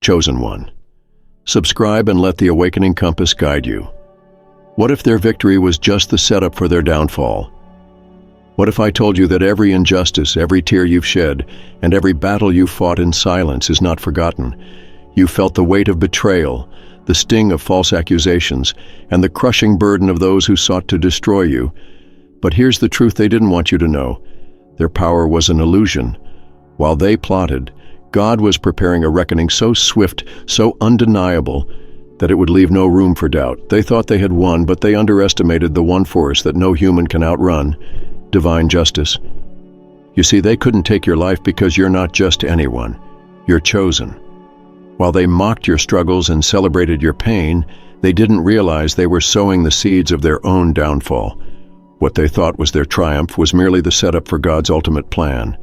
Chosen one. Subscribe and let the awakening compass guide you. What if their victory was just the setup for their downfall? What if I told you that every injustice, every tear you've shed, and every battle you fought in silence is not forgotten? You felt the weight of betrayal, the sting of false accusations, and the crushing burden of those who sought to destroy you. But here's the truth they didn't want you to know. Their power was an illusion. While they plotted, God was preparing a reckoning so swift, so undeniable, that it would leave no room for doubt. They thought they had won, but they underestimated the one force that no human can outrun: divine justice. You see, they couldn't take your life because you're not just anyone. You're chosen. While they mocked your struggles and celebrated your pain, they didn't realize they were sowing the seeds of their own downfall. What they thought was their triumph was merely the setup for God's ultimate plan.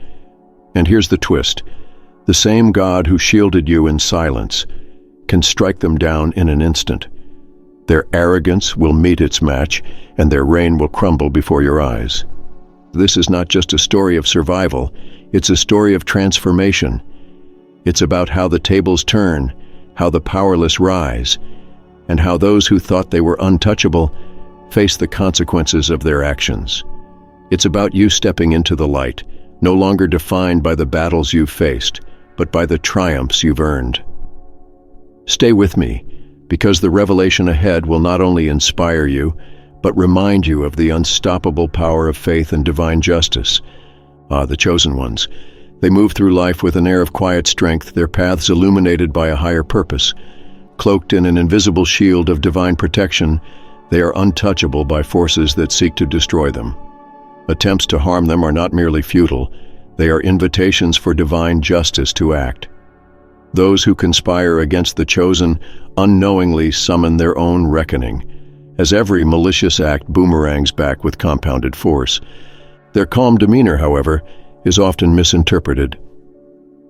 And here's the twist. The same God who shielded you in silence can strike them down in an instant. Their arrogance will meet its match, and their reign will crumble before your eyes. This is not just a story of survival, it's a story of transformation. It's about how the tables turn, how the powerless rise, and how those who thought they were untouchable face the consequences of their actions. It's about you stepping into the light, no longer defined by the battles you've faced, but by the triumphs you've earned. Stay with me, because the revelation ahead will not only inspire you, but remind you of the unstoppable power of faith and divine justice. The chosen ones. They move through life with an air of quiet strength, their paths illuminated by a higher purpose. Cloaked in an invisible shield of divine protection, they are untouchable by forces that seek to destroy them. Attempts to harm them are not merely futile, they are invitations for divine justice to act. Those who conspire against the chosen unknowingly summon their own reckoning, as every malicious act boomerangs back with compounded force. Their calm demeanor, however, is often misinterpreted.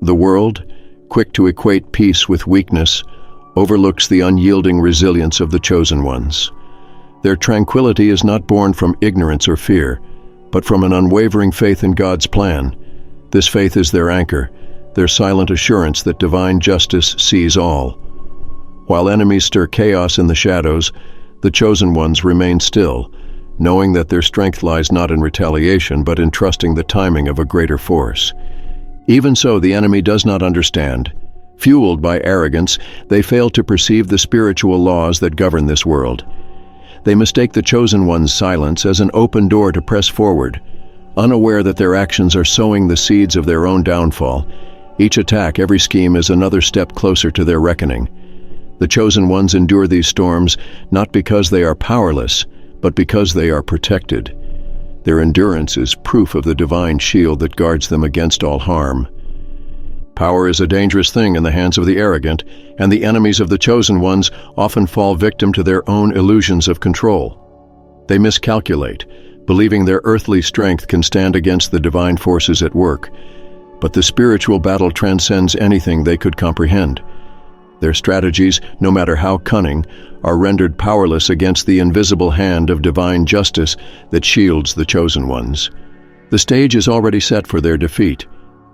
The world, quick to equate peace with weakness, overlooks the unyielding resilience of the chosen ones. Their tranquility is not born from ignorance or fear, but from an unwavering faith in God's plan. This faith is their anchor, their silent assurance that divine justice sees all. While enemies stir chaos in the shadows, the chosen ones remain still, knowing that their strength lies not in retaliation but in trusting the timing of a greater force. Even so, the enemy does not understand. Fueled by arrogance, they fail to perceive the spiritual laws that govern this world. They mistake the chosen one's silence as an open door to press forward. Unaware that their actions are sowing the seeds of their own downfall, each attack, every scheme is another step closer to their reckoning. The chosen ones endure these storms not because they are powerless, but because they are protected. Their endurance is proof of the divine shield that guards them against all harm. Power is a dangerous thing in the hands of the arrogant, and the enemies of the chosen ones often fall victim to their own illusions of control. They miscalculate, believing their earthly strength can stand against the divine forces at work. But the spiritual battle transcends anything they could comprehend. Their strategies, no matter how cunning, are rendered powerless against the invisible hand of divine justice that shields the chosen ones. The stage is already set for their defeat.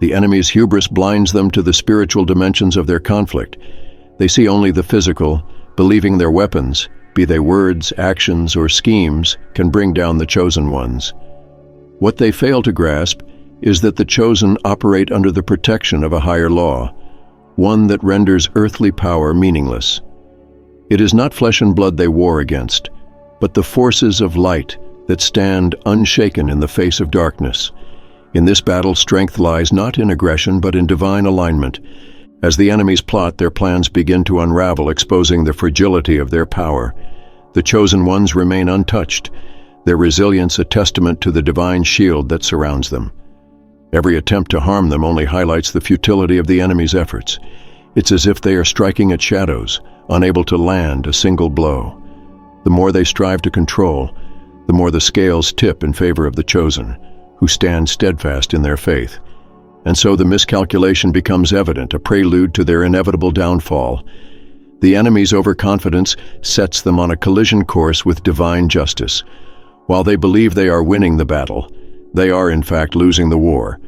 The enemy's hubris blinds them to the spiritual dimensions of their conflict. They see only the physical, believing their weapons, be they words, actions, or schemes, can bring down the chosen ones. What they fail to grasp is that the chosen operate under the protection of a higher law, one that renders earthly power meaningless. It is not flesh and blood they war against, but the forces of light that stand unshaken in the face of darkness. In this battle, strength lies not in aggression but in divine alignment. As the enemies plot, their plans begin to unravel, exposing the fragility of their power. The chosen ones remain untouched, their resilience a testament to the divine shield that surrounds them. Every attempt to harm them only highlights the futility of the enemy's efforts. It's as if they are striking at shadows, unable to land a single blow. The more they strive to control, the more the scales tip in favor of the chosen, who stand steadfast in their faith. And so the miscalculation becomes evident, a prelude to their inevitable downfall. The enemy's overconfidence sets them on a collision course with divine justice. While they believe they are winning the battle, they are in fact losing the war.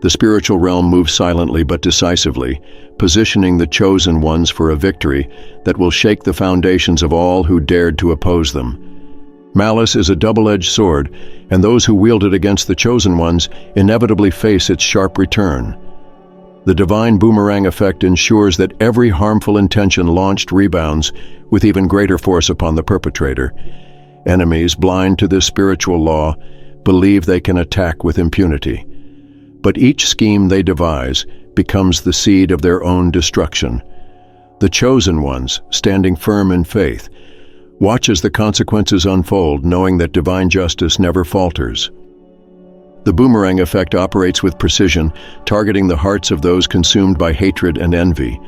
The spiritual realm moves silently but decisively, positioning the chosen ones for a victory that will shake the foundations of all who dared to oppose them. Malice is a double-edged sword, and those who wield it against the chosen ones inevitably face its sharp return. The divine boomerang effect ensures that every harmful intention launched rebounds with even greater force upon the perpetrator. Enemies, blind to this spiritual law, believe they can attack with impunity. But each scheme they devise becomes the seed of their own destruction. The chosen ones, standing firm in faith, watch as the consequences unfold, knowing that divine justice never falters. The boomerang effect operates with precision, targeting the hearts of those consumed by hatred and envy.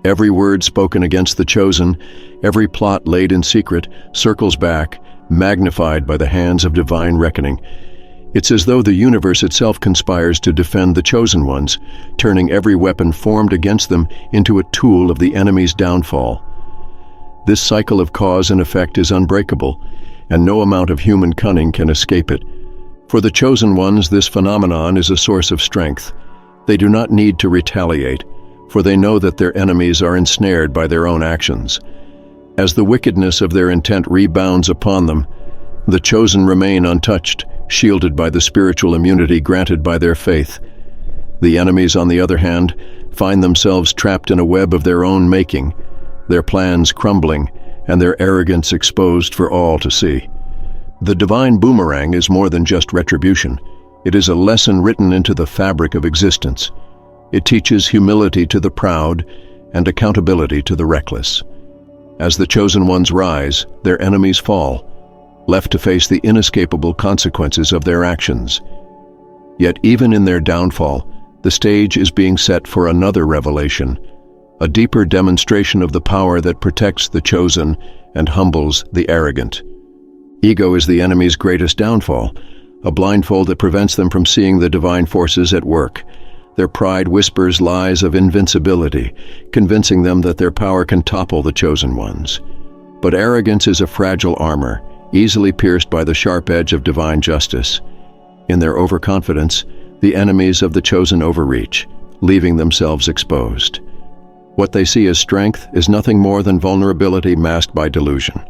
Every word spoken against the chosen, every plot laid in secret, circles back, magnified by the hands of divine reckoning. It's as though the universe itself conspires to defend the chosen ones, turning every weapon formed against them into a tool of the enemy's downfall. This cycle of cause and effect is unbreakable, and no amount of human cunning can escape it. For the chosen ones, this phenomenon is a source of strength. They do not need to retaliate, for they know that their enemies are ensnared by their own actions. As the wickedness of their intent rebounds upon them, the chosen remain untouched, shielded by the spiritual immunity granted by their faith. The enemies, on the other hand, find themselves trapped in a web of their own making, their plans crumbling and their arrogance exposed for all to see. The divine boomerang is more than just retribution. It is a lesson written into the fabric of existence. It teaches humility to the proud and accountability to the reckless. As the chosen ones rise, their enemies fall, left to face the inescapable consequences of their actions. Yet even in their downfall, the stage is being set for another revelation, a deeper demonstration of the power that protects the chosen and humbles the arrogant. Ego is the enemy's greatest downfall, a blindfold that prevents them from seeing the divine forces at work. Their pride whispers lies of invincibility, convincing them that their power can topple the chosen ones. But arrogance is a fragile armor, easily pierced by the sharp edge of divine justice. In their overconfidence, the enemies of the chosen overreach, leaving themselves exposed. What they see as strength is nothing more than vulnerability masked by delusion.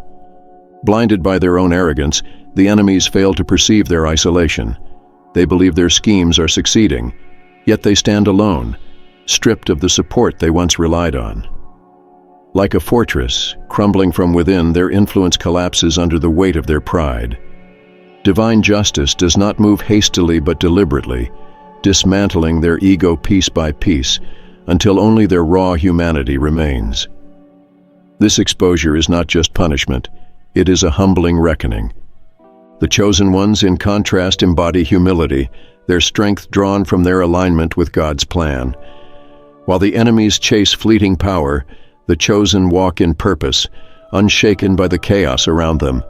Blinded by their own arrogance, the enemies fail to perceive their isolation. They believe their schemes are succeeding, yet they stand alone, stripped of the support they once relied on. Like a fortress, crumbling from within, their influence collapses under the weight of their pride. Divine justice does not move hastily but deliberately, dismantling their ego piece by piece, until only their raw humanity remains. This exposure is not just punishment, it is a humbling reckoning. The chosen ones, in contrast, embody humility, their strength drawn from their alignment with God's plan. While the enemies chase fleeting power, the chosen walk in purpose, unshaken by the chaos around them.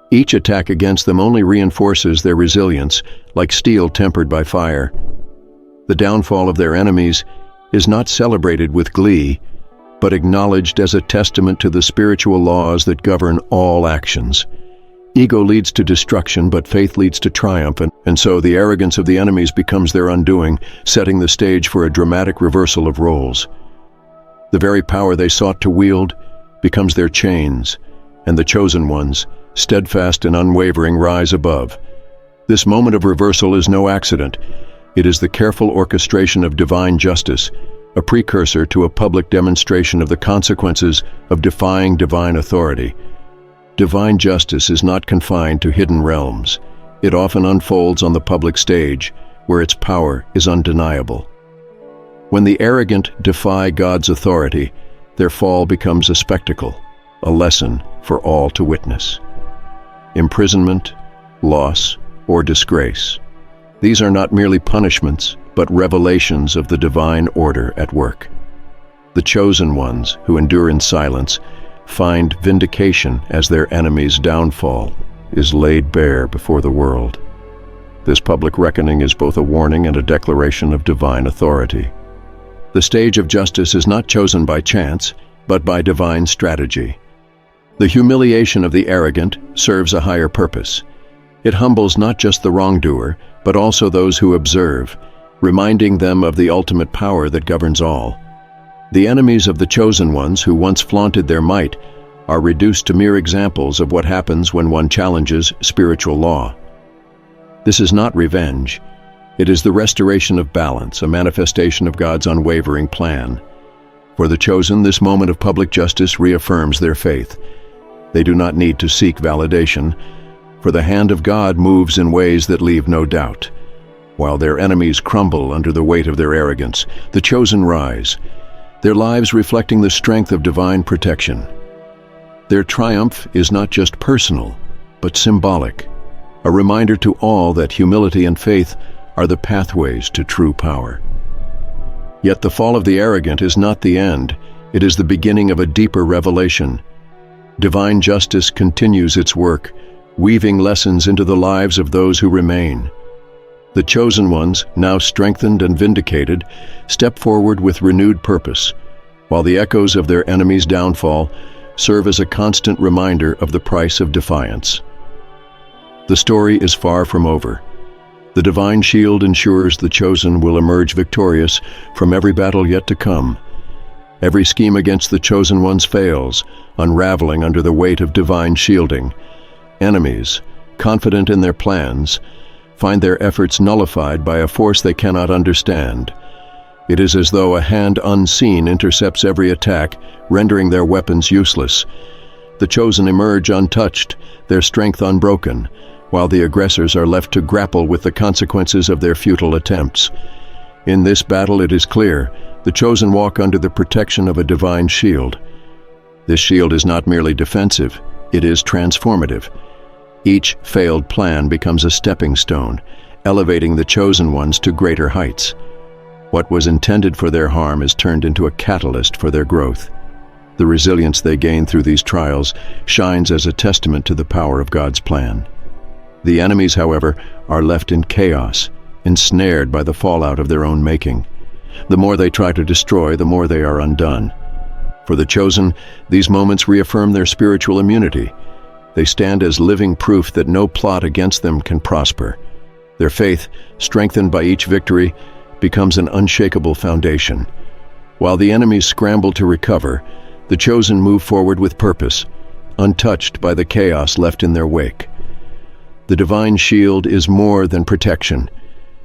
Each attack against them only reinforces their resilience, like steel tempered by fire. The downfall of their enemies is not celebrated with glee, but acknowledged as a testament to the spiritual laws that govern all actions. Ego leads to destruction, but faith leads to triumph, and so the arrogance of the enemies becomes their undoing, setting the stage for a dramatic reversal of roles. The very power they sought to wield becomes their chains, and the chosen ones, steadfast and unwavering, rise above. This moment of reversal is no accident. It is the careful orchestration of divine justice, a precursor to a public demonstration of the consequences of defying divine authority. Divine justice is not confined to hidden realms. It often unfolds on the public stage, where its power is undeniable. When the arrogant defy God's authority, their fall becomes a spectacle, a lesson for all to witness. Imprisonment, loss, or disgrace. These are not merely punishments, but revelations of the divine order at work. The chosen ones, who endure in silence, find vindication as their enemy's downfall is laid bare before the world. This public reckoning is both a warning and a declaration of divine authority. The stage of justice is not chosen by chance, but by divine strategy. The humiliation of the arrogant serves a higher purpose. It humbles not just the wrongdoer, but also those who observe, reminding them of the ultimate power that governs all. The enemies of the chosen ones who once flaunted their might are reduced to mere examples of what happens when one challenges spiritual law. This is not revenge. It is the restoration of balance, a manifestation of God's unwavering plan. For the chosen, this moment of public justice reaffirms their faith. They do not need to seek validation, for the hand of God moves in ways that leave no doubt. While their enemies crumble under the weight of their arrogance, the chosen rise, their lives reflecting the strength of divine protection. Their triumph is not just personal, but symbolic, a reminder to all that humility and faith are the pathways to true power. Yet the fall of the arrogant is not the end, it is the beginning of a deeper revelation. Divine justice continues its work, weaving lessons into the lives of those who remain. The chosen ones, now strengthened and vindicated, step forward with renewed purpose, while the echoes of their enemies' downfall serve as a constant reminder of the price of defiance. The story is far from over. The divine shield ensures the chosen will emerge victorious from every battle yet to come. Every scheme against the chosen ones fails, unraveling under the weight of divine shielding. Enemies, confident in their plans, find their efforts nullified by a force they cannot understand. It is as though a hand unseen intercepts every attack, rendering their weapons useless. The chosen emerge untouched, their strength unbroken, while the aggressors are left to grapple with the consequences of their futile attempts. In this battle, it is clear, the chosen walk under the protection of a divine shield. This shield is not merely defensive, it is transformative. Each failed plan becomes a stepping stone, elevating the chosen ones to greater heights. What was intended for their harm is turned into a catalyst for their growth. The resilience they gain through these trials shines as a testament to the power of God's plan. The enemies, however, are left in chaos, ensnared by the fallout of their own making. The more they try to destroy, the more they are undone. For the chosen, these moments reaffirm their spiritual immunity. They stand as living proof that no plot against them can prosper. Their faith, strengthened by each victory, becomes an unshakable foundation. While the enemies scramble to recover, the chosen move forward with purpose, untouched by the chaos left in their wake. The divine shield is more than protection.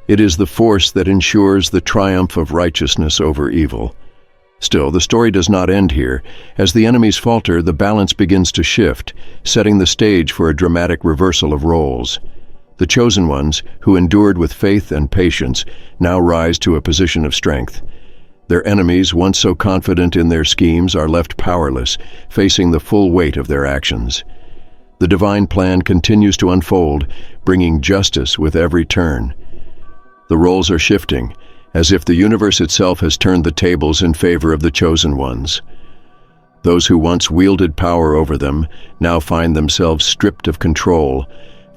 It is the force that ensures the triumph of righteousness over evil. Still, the story does not end here. As the enemies falter, the balance begins to shift, setting the stage for a dramatic reversal of roles. The chosen ones, who endured with faith and patience, now rise to a position of strength. Their enemies, once so confident in their schemes, are left powerless, facing the full weight of their actions. The divine plan continues to unfold, bringing justice with every turn. The roles are shifting, as if the universe itself has turned the tables in favor of the chosen ones. Those who once wielded power over them now find themselves stripped of control,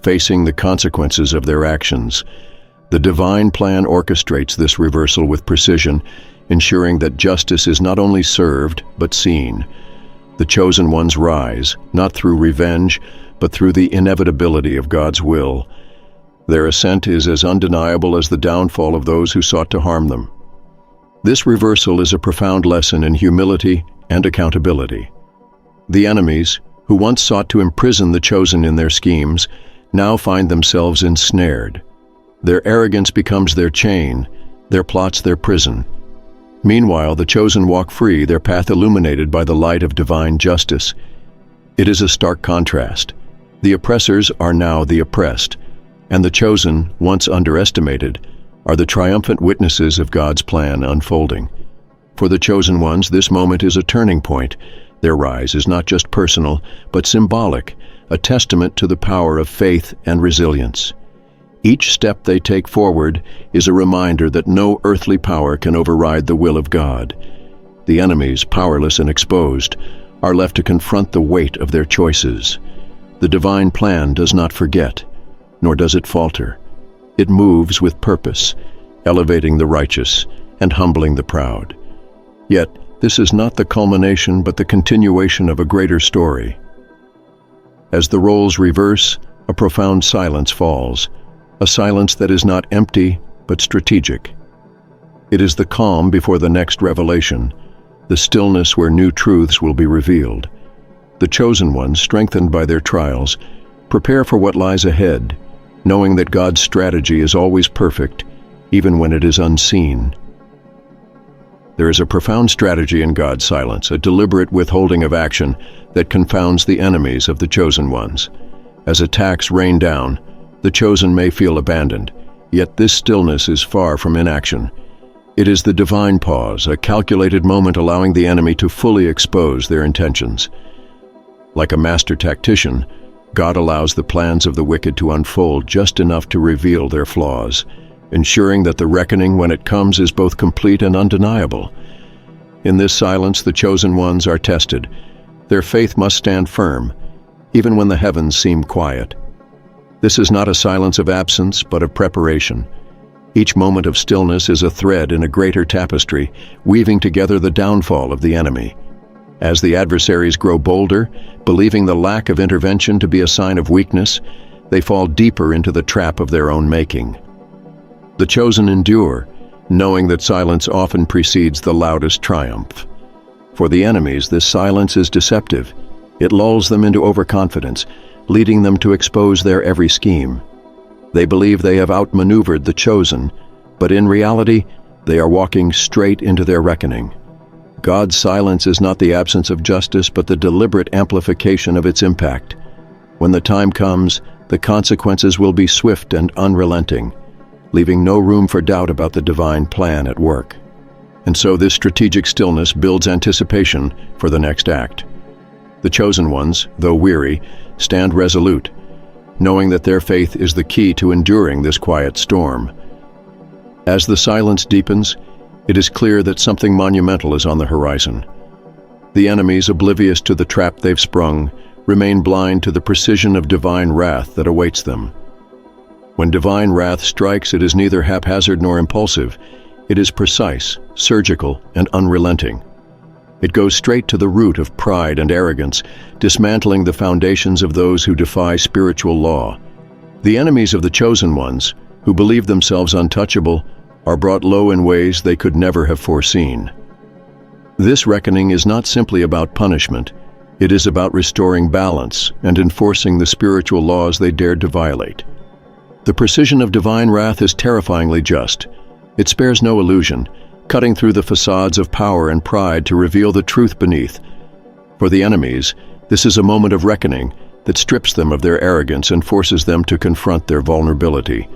facing the consequences of their actions. The divine plan orchestrates this reversal with precision, ensuring that justice is not only served, but seen. The chosen ones rise, not through revenge, but through the inevitability of God's will. Their ascent is as undeniable as the downfall of those who sought to harm them. This reversal is a profound lesson in humility and accountability. The enemies, who once sought to imprison the chosen in their schemes, now find themselves ensnared. Their arrogance becomes their chain, their plots their prison. Meanwhile, the chosen walk free, their path illuminated by the light of divine justice. It is a stark contrast. The oppressors are now the oppressed, and the chosen, once underestimated, are the triumphant witnesses of God's plan unfolding. For the chosen ones, this moment is a turning point. Their rise is not just personal, but symbolic, a testament to the power of faith and resilience. Each step they take forward is a reminder that no earthly power can override the will of God. The enemies, powerless and exposed, are left to confront the weight of their choices. The divine plan does not forget, nor does it falter. It moves with purpose, elevating the righteous and humbling the proud. Yet, this is not the culmination but the continuation of a greater story. As the roles reverse, a profound silence falls, a silence that is not empty but strategic. It is the calm before the next revelation, the stillness where new truths will be revealed. The chosen ones, strengthened by their trials, prepare for what lies ahead, knowing that God's strategy is always perfect, even when it is unseen. There is a profound strategy in God's silence, a deliberate withholding of action that confounds the enemies of the chosen ones. As attacks rain down, the chosen may feel abandoned, yet this stillness is far from inaction. It is the divine pause, a calculated moment allowing the enemy to fully expose their intentions. Like a master tactician, God allows the plans of the wicked to unfold just enough to reveal their flaws, ensuring that the reckoning when it comes is both complete and undeniable. In this silence, the chosen ones are tested. Their faith must stand firm, even when the heavens seem quiet. This is not a silence of absence, but of preparation. Each moment of stillness is a thread in a greater tapestry, weaving together the downfall of the enemy. As the adversaries grow bolder, believing the lack of intervention to be a sign of weakness, they fall deeper into the trap of their own making. The chosen endure, knowing that silence often precedes the loudest triumph. For the enemies, this silence is deceptive. It lulls them into overconfidence, leading them to expose their every scheme. They believe they have outmaneuvered the chosen, but in reality, they are walking straight into their reckoning. God's silence is not the absence of justice, but the deliberate amplification of its impact. When the time comes, the consequences will be swift and unrelenting, leaving no room for doubt about the divine plan at work. And so this strategic stillness builds anticipation for the next act. The chosen ones, though weary, stand resolute, knowing that their faith is the key to enduring this quiet storm. As the silence deepens, it is clear that something monumental is on the horizon. The enemies, oblivious to the trap they've sprung, remain blind to the precision of divine wrath that awaits them. When divine wrath strikes, it is neither haphazard nor impulsive. It is precise, surgical, and unrelenting. It goes straight to the root of pride and arrogance, dismantling the foundations of those who defy spiritual law. The enemies of the chosen ones, who believe themselves untouchable, are brought low in ways they could never have foreseen. This reckoning is not simply about punishment. It is about restoring balance and enforcing the spiritual laws they dared to violate. The precision of divine wrath is terrifyingly just. It spares no illusion, cutting through the facades of power and pride to reveal the truth beneath. For the enemies, this is a moment of reckoning that strips them of their arrogance and forces them to confront their vulnerability.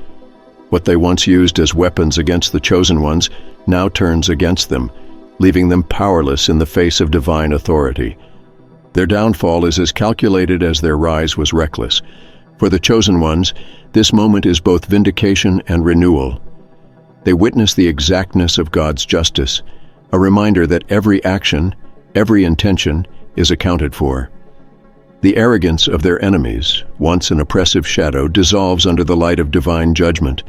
What they once used as weapons against the chosen ones now turns against them, leaving them powerless in the face of divine authority. Their downfall is as calculated as their rise was reckless. For the chosen ones, this moment is both vindication and renewal. They witness the exactness of God's justice, a reminder that every action, every intention, is accounted for. The arrogance of their enemies, once an oppressive shadow, dissolves under the light of divine judgment.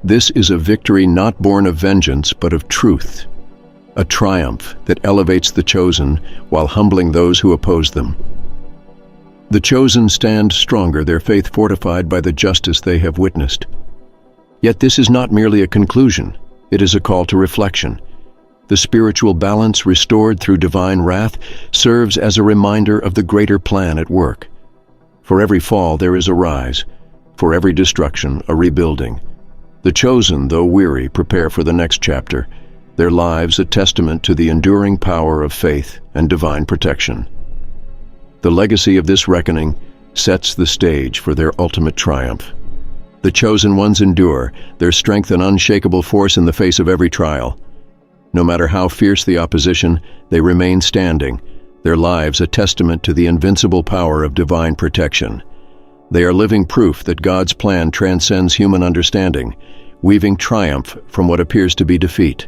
This is a victory not born of vengeance, but of truth, a triumph that elevates the chosen while humbling those who oppose them. The chosen stand stronger, their faith fortified by the justice they have witnessed. Yet this is not merely a conclusion, it is a call to reflection. The spiritual balance restored through divine wrath serves as a reminder of the greater plan at work. For every fall there is a rise, for every destruction a rebuilding. The chosen, though weary, prepare for the next chapter, their lives a testament to the enduring power of faith and divine protection. The legacy of this reckoning sets the stage for their ultimate triumph. The chosen ones endure, their strength an unshakable force in the face of every trial. No matter how fierce the opposition, they remain standing, their lives a testament to the invincible power of divine protection. They are living proof that God's plan transcends human understanding, weaving triumph from what appears to be defeat.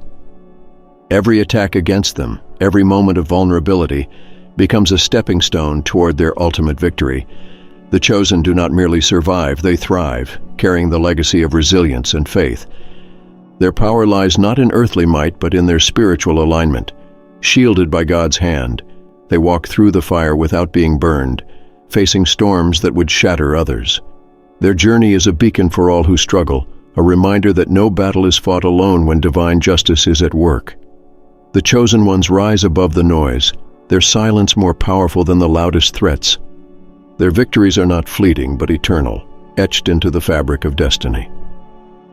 Every attack against them, every moment of vulnerability, becomes a stepping stone toward their ultimate victory. The chosen do not merely survive, they thrive, carrying the legacy of resilience and faith. Their power lies not in earthly might, but in their spiritual alignment. Shielded by God's hand, they walk through the fire without being burned, facing storms that would shatter others. Their journey is a beacon for all who struggle, a reminder that no battle is fought alone when divine justice is at work. The chosen ones rise above the noise, their silence more powerful than the loudest threats. Their victories are not fleeting but eternal, etched into the fabric of destiny.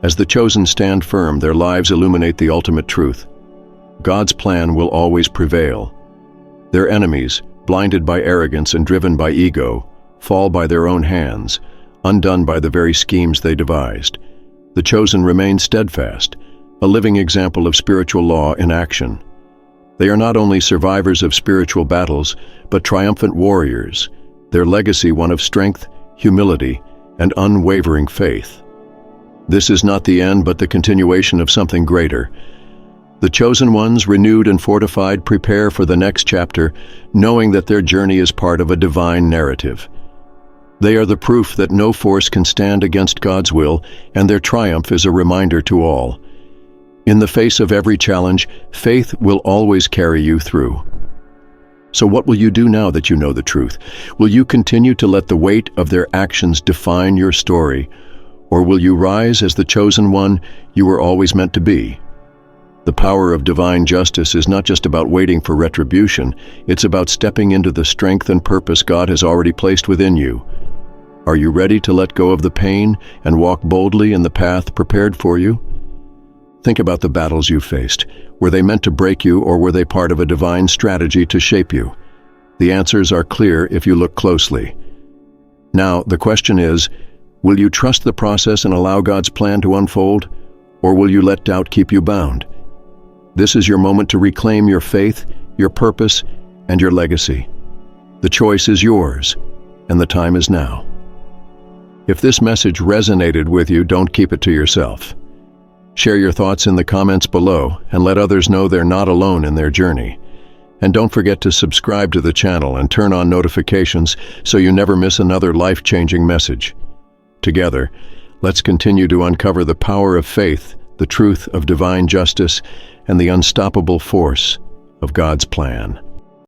As the chosen stand firm, their lives illuminate the ultimate truth. God's plan will always prevail. Their enemies, blinded by arrogance and driven by ego, fall by their own hands, undone by the very schemes they devised. The chosen remain steadfast, a living example of spiritual law in action. They are not only survivors of spiritual battles, but triumphant warriors, their legacy one of strength, humility, and unwavering faith. This is not the end, but the continuation of something greater. The chosen ones, renewed and fortified, prepare for the next chapter, knowing that their journey is part of a divine narrative. They are the proof that no force can stand against God's will, and their triumph is a reminder to all. In the face of every challenge, faith will always carry you through. So what will you do now that you know the truth? Will you continue to let the weight of their actions define your story, or will you rise as the chosen one you were always meant to be? The power of divine justice is not just about waiting for retribution, it's about stepping into the strength and purpose God has already placed within you. Are you ready to let go of the pain and walk boldly in the path prepared for you? Think about the battles you faced. Were they meant to break you, or were they part of a divine strategy to shape you? The answers are clear if you look closely. Now, the question is, will you trust the process and allow God's plan to unfold, or will you let doubt keep you bound? This is your moment to reclaim your faith, your purpose, and your legacy. The choice is yours, and the time is now. If this message resonated with you, don't keep it to yourself. Share your thoughts in the comments below and let others know they're not alone in their journey. And don't forget to subscribe to the channel and turn on notifications so you never miss another life-changing message. Together, let's continue to uncover the power of faith, the truth of divine justice, and the unstoppable force of God's plan.